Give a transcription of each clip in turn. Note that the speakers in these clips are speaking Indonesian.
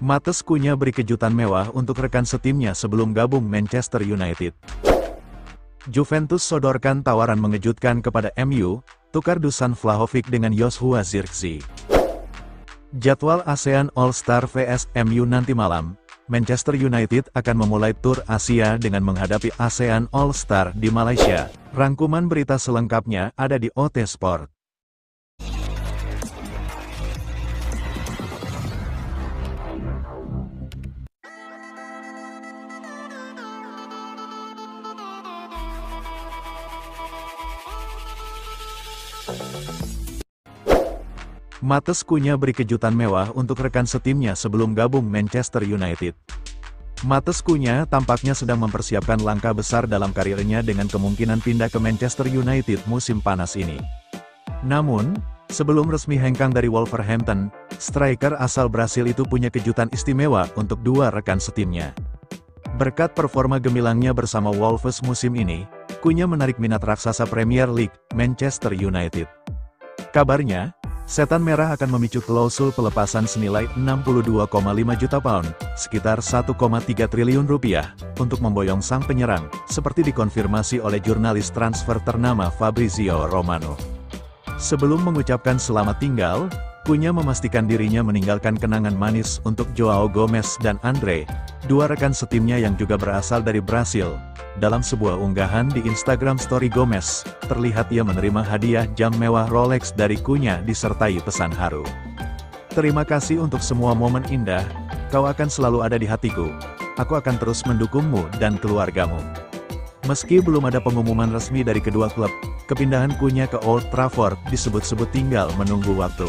Matheus Cunha beri kejutan mewah untuk rekan setimnya sebelum gabung Manchester United. Juventus sodorkan tawaran mengejutkan kepada MU, tukar Dusan Vlahovic dengan Joshua Zirkzee. Jadwal ASEAN All-Star vs MU nanti malam, Manchester United akan memulai tur Asia dengan menghadapi ASEAN All-Star di Malaysia. Rangkuman berita selengkapnya ada di OT Sport. Matheus Cunha beri kejutan mewah untuk rekan setimnya sebelum gabung Manchester United. Matheus Cunha tampaknya sedang mempersiapkan langkah besar dalam karirnya dengan kemungkinan pindah ke Manchester United musim panas ini. Namun, sebelum resmi hengkang dari Wolverhampton, striker asal Brasil itu punya kejutan istimewa untuk dua rekan setimnya. Berkat performa gemilangnya bersama Wolves musim ini, Cunha menarik minat raksasa Premier League, Manchester United. Kabarnya, Setan Merah akan memicu klausul pelepasan senilai 62,5 juta pound, sekitar 1,3 triliun rupiah, untuk memboyong sang penyerang, seperti dikonfirmasi oleh jurnalis transfer ternama Fabrizio Romano. Sebelum mengucapkan selamat tinggal, Cunha memastikan dirinya meninggalkan kenangan manis untuk Joao Gomez dan Andre, dua rekan setimnya yang juga berasal dari Brasil. Dalam sebuah unggahan di Instagram Story Gomez, terlihat ia menerima hadiah jam mewah Rolex dari Cunha disertai pesan haru. "Terima kasih untuk semua momen indah, kau akan selalu ada di hatiku. Aku akan terus mendukungmu dan keluargamu." Meski belum ada pengumuman resmi dari kedua klub, kepindahan Cunha ke Old Trafford disebut-sebut tinggal menunggu waktu.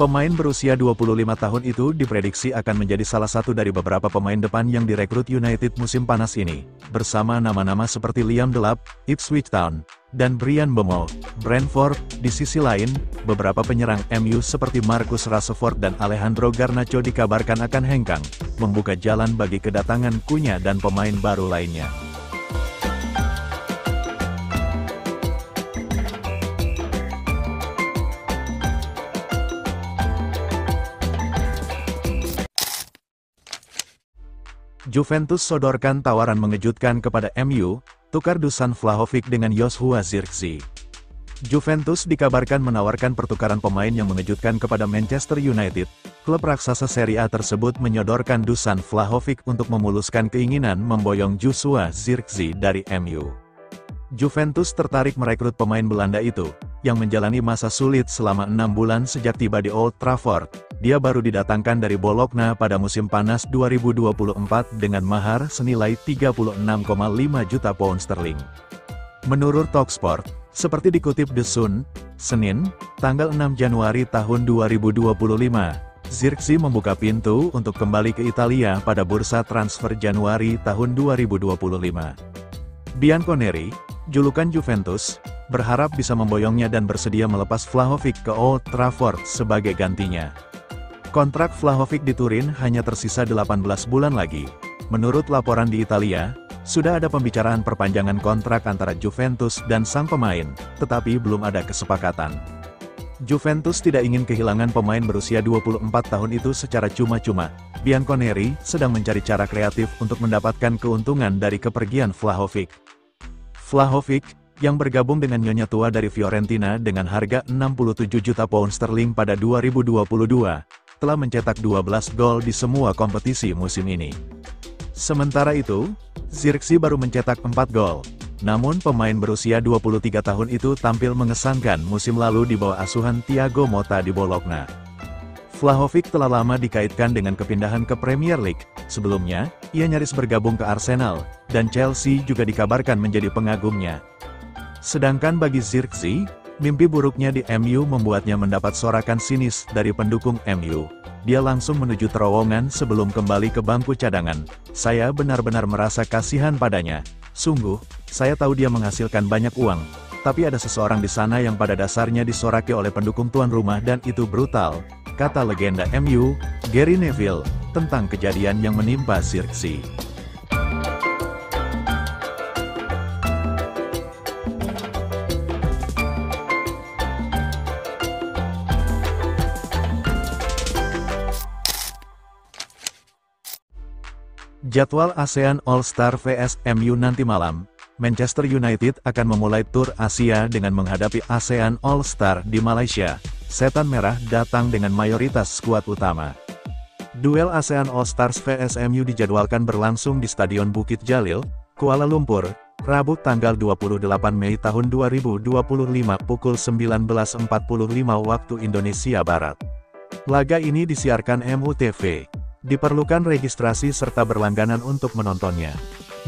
Pemain berusia 25 tahun itu diprediksi akan menjadi salah satu dari beberapa pemain depan yang direkrut United musim panas ini, bersama nama-nama seperti Liam Delap, Ipswich Town, dan Bryan Mbeumo, Brentford. Di sisi lain, beberapa penyerang MU seperti Marcus Rashford dan Alejandro Garnacho dikabarkan akan hengkang, membuka jalan bagi kedatangan Cunha dan pemain baru lainnya. Juventus sodorkan tawaran mengejutkan kepada MU, tukar Dusan Vlahovic dengan Joshua Zirkzee. Juventus dikabarkan menawarkan pertukaran pemain yang mengejutkan kepada Manchester United. Klub raksasa Serie A tersebut menyodorkan Dusan Vlahovic untuk memuluskan keinginan memboyong Joshua Zirkzee dari MU. Juventus tertarik merekrut pemain Belanda itu, yang menjalani masa sulit selama 6 bulan sejak tiba di Old Trafford. Dia baru didatangkan dari Bologna pada musim panas 2024 dengan mahar senilai 36,5 juta pound sterling. Menurut Talksport, seperti dikutip The Sun, Senin, tanggal 6 Januari tahun 2025, Zirkzee membuka pintu untuk kembali ke Italia pada bursa transfer Januari tahun 2025. Bianconeri, julukan Juventus, berharap bisa memboyongnya dan bersedia melepas Vlahovic ke Old Trafford sebagai gantinya. Kontrak Vlahovic di Turin hanya tersisa 18 bulan lagi. Menurut laporan di Italia, sudah ada pembicaraan perpanjangan kontrak antara Juventus dan sang pemain, tetapi belum ada kesepakatan. Juventus tidak ingin kehilangan pemain berusia 24 tahun itu secara cuma-cuma. Bianconeri sedang mencari cara kreatif untuk mendapatkan keuntungan dari kepergian Vlahovic. Vlahovic, yang bergabung dengan nyonya tua dari Fiorentina dengan harga 67 juta pound sterling pada 2022, telah mencetak 12 gol di semua kompetisi musim ini. Sementara itu, Zirkzee baru mencetak 4 gol. Namun pemain berusia 23 tahun itu tampil mengesankan musim lalu di bawah asuhan Thiago Motta di Bologna. Vlahovic telah lama dikaitkan dengan kepindahan ke Premier League. Sebelumnya, ia nyaris bergabung ke Arsenal, dan Chelsea juga dikabarkan menjadi pengagumnya. Sedangkan bagi Zirkzee, mimpi buruknya di MU membuatnya mendapat sorakan sinis dari pendukung MU. Dia langsung menuju terowongan sebelum kembali ke bangku cadangan. "Saya benar-benar merasa kasihan padanya. Sungguh, saya tahu dia menghasilkan banyak uang. Tapi ada seseorang di sana yang pada dasarnya disoraki oleh pendukung tuan rumah dan itu brutal," kata legenda MU, Gary Neville, tentang kejadian yang menimpa Zirkzee. Jadwal ASEAN All-Star vs MU nanti malam, Manchester United akan memulai tur Asia dengan menghadapi ASEAN All-Star di Malaysia. Setan Merah datang dengan mayoritas skuad utama. Duel ASEAN All-Stars vs MU dijadwalkan berlangsung di Stadion Bukit Jalil, Kuala Lumpur, Rabu tanggal 28 Mei tahun 2025 pukul 19.45 waktu Indonesia Barat. Laga ini disiarkan MUTV. Diperlukan registrasi serta berlangganan untuk menontonnya.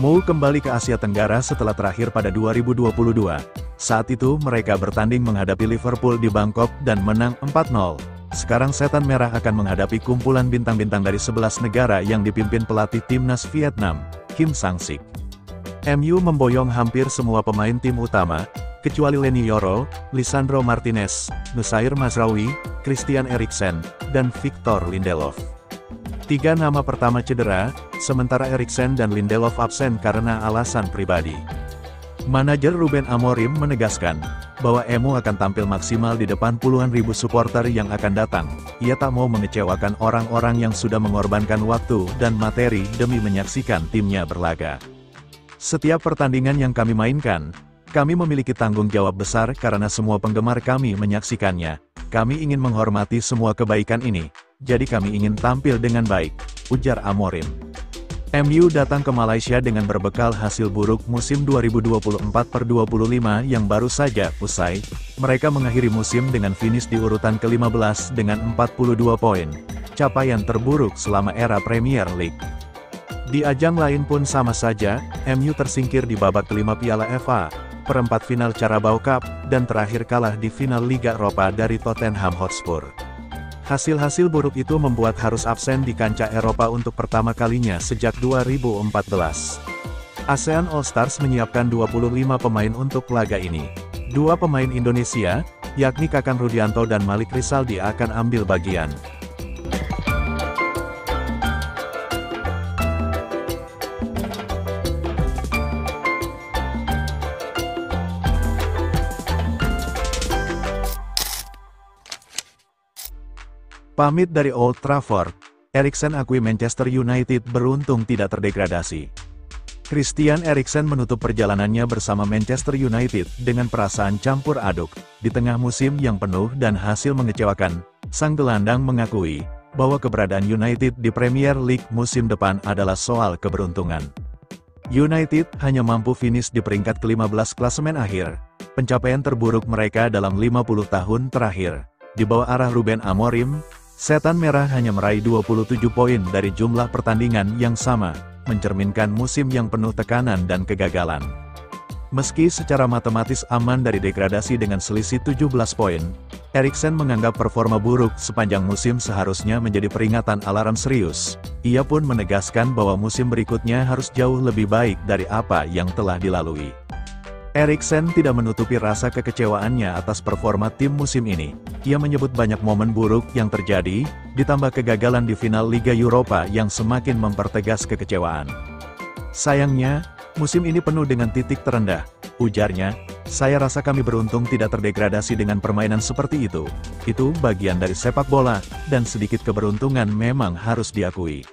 MU kembali ke Asia Tenggara setelah terakhir pada 2022. Saat itu mereka bertanding menghadapi Liverpool di Bangkok dan menang 4-0. Sekarang Setan Merah akan menghadapi kumpulan bintang-bintang dari 11 negara yang dipimpin pelatih timnas Vietnam, Kim Sang-sik. MU memboyong hampir semua pemain tim utama, kecuali Leny Yoro, Lisandro Martinez, Nusair Mazraoui, Christian Eriksen, dan Victor Lindelof. 3 nama pertama cedera, sementara Eriksen dan Lindelof absen karena alasan pribadi. Manajer Ruben Amorim menegaskan bahwa MU akan tampil maksimal di depan puluhan ribu supporter yang akan datang. Ia tak mau mengecewakan orang-orang yang sudah mengorbankan waktu dan materi demi menyaksikan timnya berlaga. Setiap pertandingan yang kami mainkan, kami memiliki tanggung jawab besar karena semua penggemar kami menyaksikannya. Kami ingin menghormati semua kebaikan ini, jadi kami ingin tampil dengan baik, ujar Amorim. MU datang ke Malaysia dengan berbekal hasil buruk musim 2024-25 yang baru saja usai. Mereka mengakhiri musim dengan finish di urutan ke-15 dengan 42 poin, capaian terburuk selama era Premier League. Di ajang lain pun sama saja, MU tersingkir di babak kelima Piala FA, perempat final Carabao Cup, dan terakhir kalah di final Liga Eropa dari Tottenham Hotspur. Hasil-hasil buruk itu membuat harus absen di kancah Eropa untuk pertama kalinya sejak 2014. ASEAN All-Stars menyiapkan 25 pemain untuk laga ini. 2 pemain Indonesia, yakni Kakan Rudianto dan Malik Rizaldi akan ambil bagian. Pamit dari Old Trafford, Eriksen akui Manchester United beruntung tidak terdegradasi. Christian Eriksen menutup perjalanannya bersama Manchester United dengan perasaan campur aduk. Di tengah musim yang penuh dan hasil mengecewakan, sang gelandang mengakui bahwa keberadaan United di Premier League musim depan adalah soal keberuntungan. United hanya mampu finish di peringkat ke-15 klasemen akhir, pencapaian terburuk mereka dalam 50 tahun terakhir. Di bawah arah Ruben Amorim, Setan Merah hanya meraih 27 poin dari jumlah pertandingan yang sama, mencerminkan musim yang penuh tekanan dan kegagalan. Meski secara matematis aman dari degradasi dengan selisih 17 poin, Eriksen menganggap performa buruk sepanjang musim seharusnya menjadi peringatan alarm serius. Ia pun menegaskan bahwa musim berikutnya harus jauh lebih baik dari apa yang telah dilalui. Eriksen tidak menutupi rasa kekecewaannya atas performa tim musim ini. Ia menyebut banyak momen buruk yang terjadi, ditambah kegagalan di final Liga Eropa yang semakin mempertegas kekecewaan. Sayangnya, musim ini penuh dengan titik terendah, ujarnya. Saya rasa kami beruntung tidak terdegradasi dengan permainan seperti itu. Itu bagian dari sepak bola, dan sedikit keberuntungan memang harus diakui.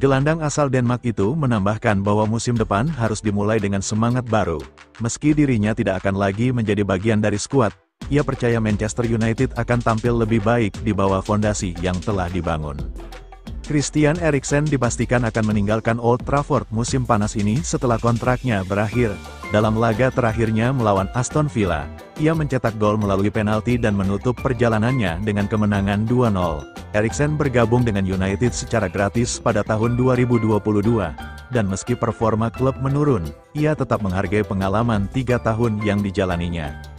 Gelandang asal Denmark itu menambahkan bahwa musim depan harus dimulai dengan semangat baru. Meski dirinya tidak akan lagi menjadi bagian dari skuad, ia percaya Manchester United akan tampil lebih baik di bawah fondasi yang telah dibangun. Christian Eriksen dipastikan akan meninggalkan Old Trafford musim panas ini setelah kontraknya berakhir. Dalam laga terakhirnya melawan Aston Villa, ia mencetak gol melalui penalti dan menutup perjalanannya dengan kemenangan 2-0. Eriksen bergabung dengan United secara gratis pada tahun 2022, dan meski performa klub menurun, ia tetap menghargai pengalaman 3 tahun yang dijalaninya.